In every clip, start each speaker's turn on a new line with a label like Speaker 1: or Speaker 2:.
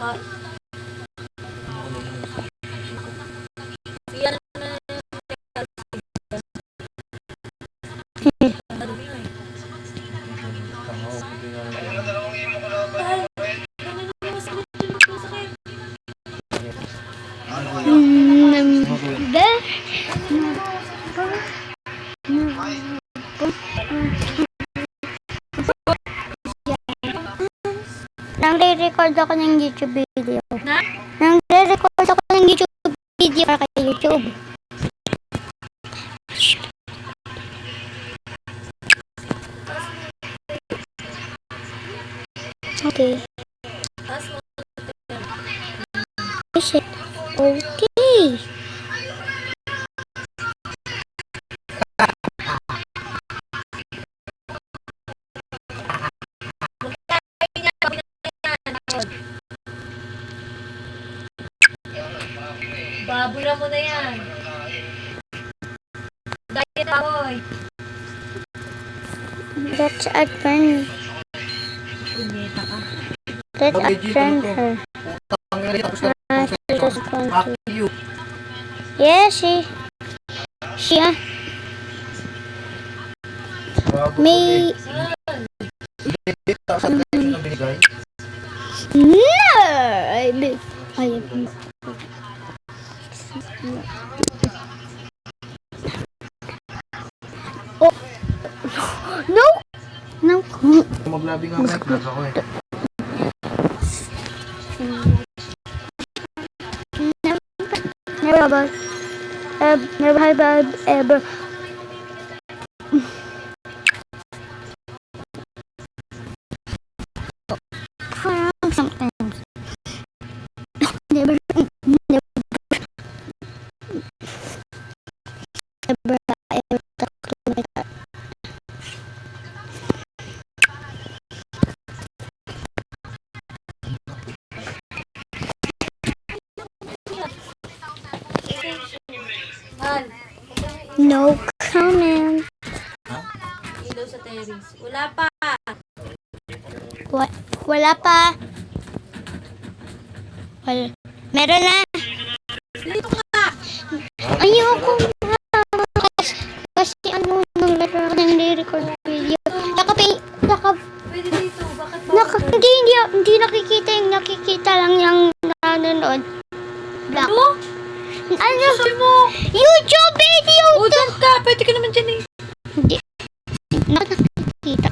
Speaker 1: Yan
Speaker 2: Nang-re-record ako ng YouTube video.
Speaker 1: na?
Speaker 2: Nang-re-record ako ng YouTube video para kay YouTube. Okay. Okay.
Speaker 1: Babura mo na yan. Diet boy.
Speaker 2: Let's add friend.
Speaker 1: Punyeta ka.
Speaker 2: Let's add friend her. Yes, she may oh no
Speaker 3: Maglabing ang mic, nasa ko eh.
Speaker 2: never have I ever sometimes never ever talk to my dad.
Speaker 1: Hal.
Speaker 2: No comment.
Speaker 1: Ilaw sa terrace. Wala pa.
Speaker 2: Wala pa. Meron na.
Speaker 1: Dito ka.
Speaker 2: Ayoko na. Kasi ano, nang-record video.
Speaker 1: Pwede dito. Bakit ba?
Speaker 2: Hindi nakikita yung nakikita lang yung nanonood. Black. Ano?
Speaker 1: Sabi mo.
Speaker 2: YouTube video!
Speaker 1: O, dyan ka. Pwede ka naman dyan eh.
Speaker 2: Hindi. Nakikita.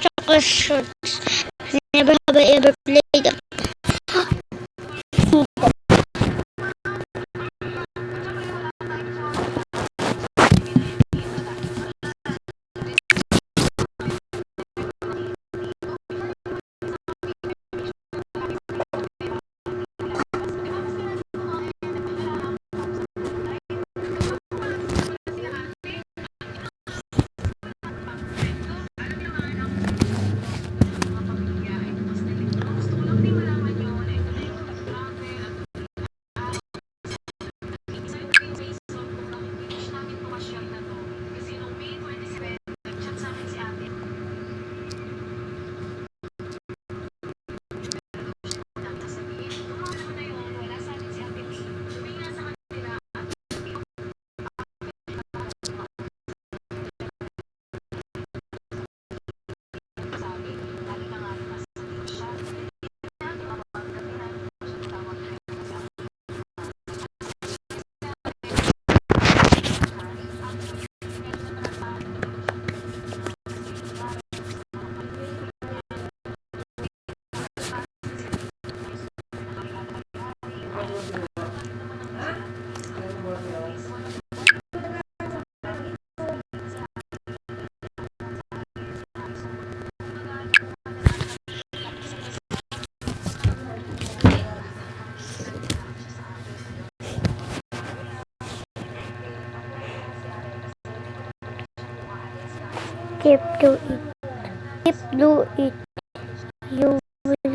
Speaker 2: Tsaka shorts. Never have I ever played. Keep do it. Keep do it. You will.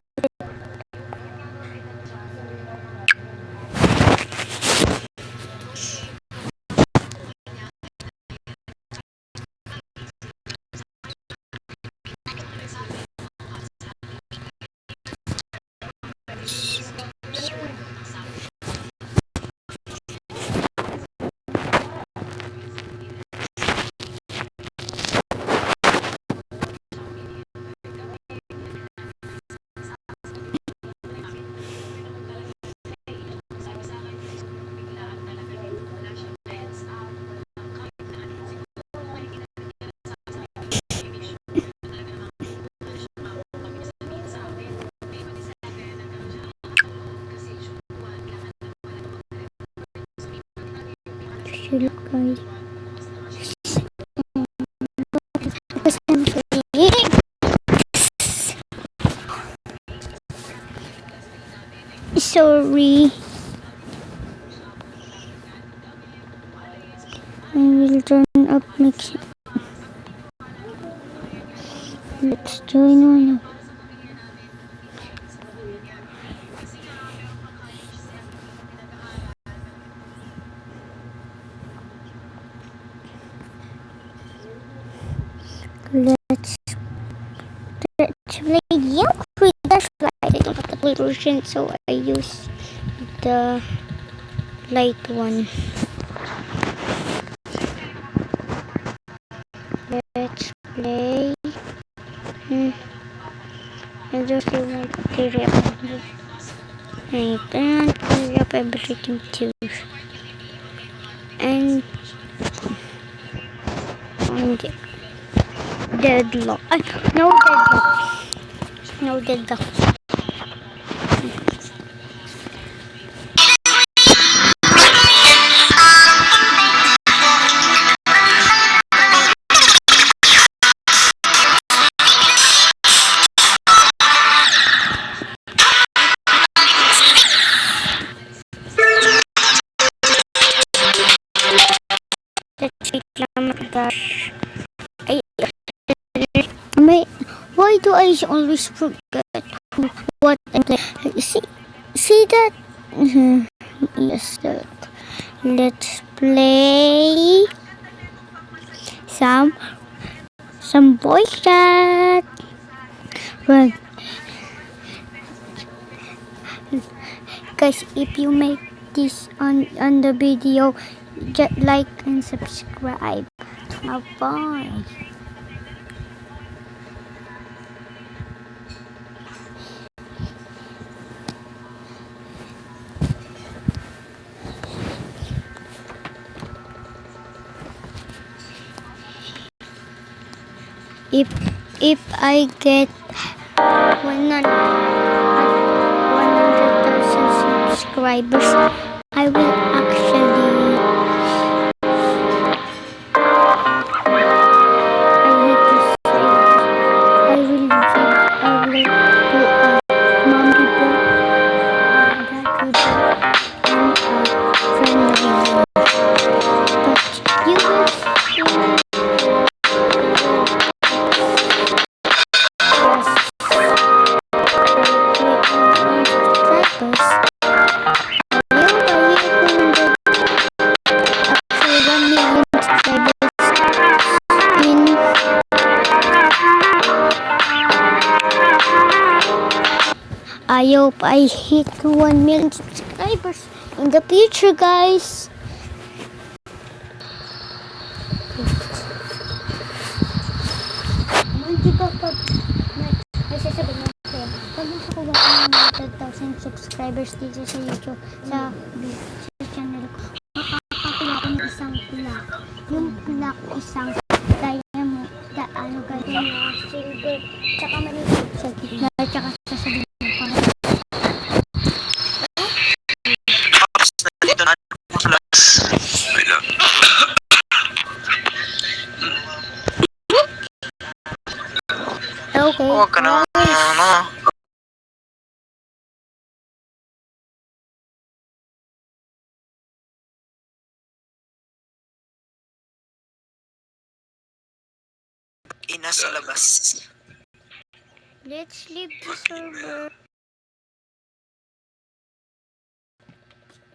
Speaker 2: Chill, guys. Because I'm sorry. I will turn up next. Let's join one. Let's play Young Freedom Slide. I don't have the full version, so I use the light one. Let's play. I just want to clear up everything. I can't clear up everything too. And deadlock. No deadlock. No deadlock. Let's reclaim dash. Why do I always forget what I play? See that? Yes, that. Let's play some voice chat. Well, guys, if you make this on the video, just like and subscribe. Bye. If I get 100,000 subscribers, I will actually I will do a mom video, dad video, and a friend video. But you will see. I hope I hit 1 million subscribers in the future, guys. Hindi ka pag ay sasabihin mo sa'yo, pag nakakuha ka ng 100,000 subscribers dito sa YouTube, sa channel ko, makakakuha ko ng isang plak. Yung plak, isang diamond, silver, tsaka maliit sa gitna, tsaka sasabihin mo pa.
Speaker 4: Dito na
Speaker 2: Okay.
Speaker 4: Huwag ka na, ina sa labas.
Speaker 2: Let's leave the server.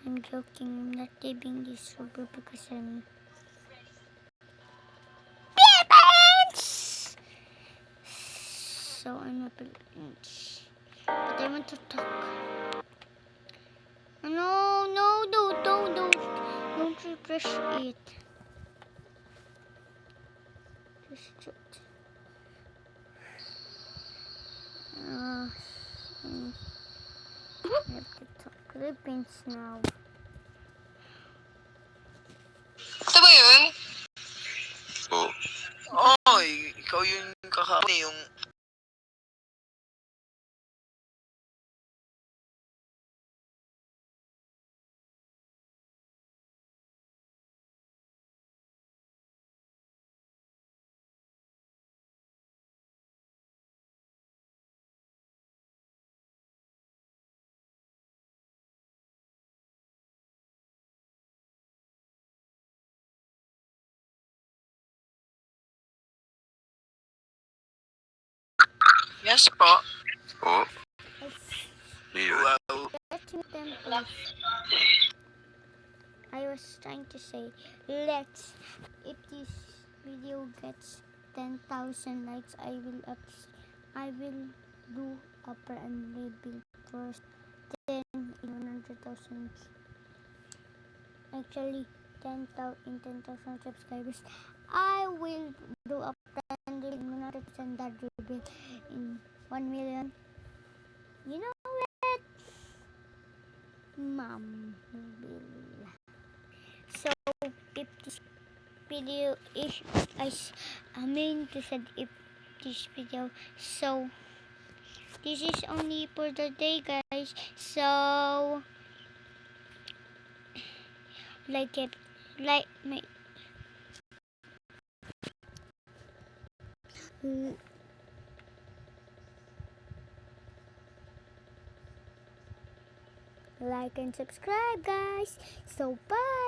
Speaker 2: I'm joking. I'm not leaving this server because I'm Philippines. So I'm a Philippines. But I want to talk. No, don't refresh it. Just do it. I have to talk Philippines now.
Speaker 4: Ito ba yun? Oo. Ikaw yung kakapon yung Yes po. Oh,
Speaker 2: Let's
Speaker 4: wow.
Speaker 2: let's meet them first. I was trying to say, let's, if this video gets 10,000 likes, I will do upper and rebuild first. Then in 100,000, actually 10,000 subscribers, I will do upper and rebuild 100,000 that rebuild in 1 million. You know it, Mom will. So if this video is, I mean to said if this video, so this is only for the day, guys. So like it, like my like and subscribe, guys. So bye.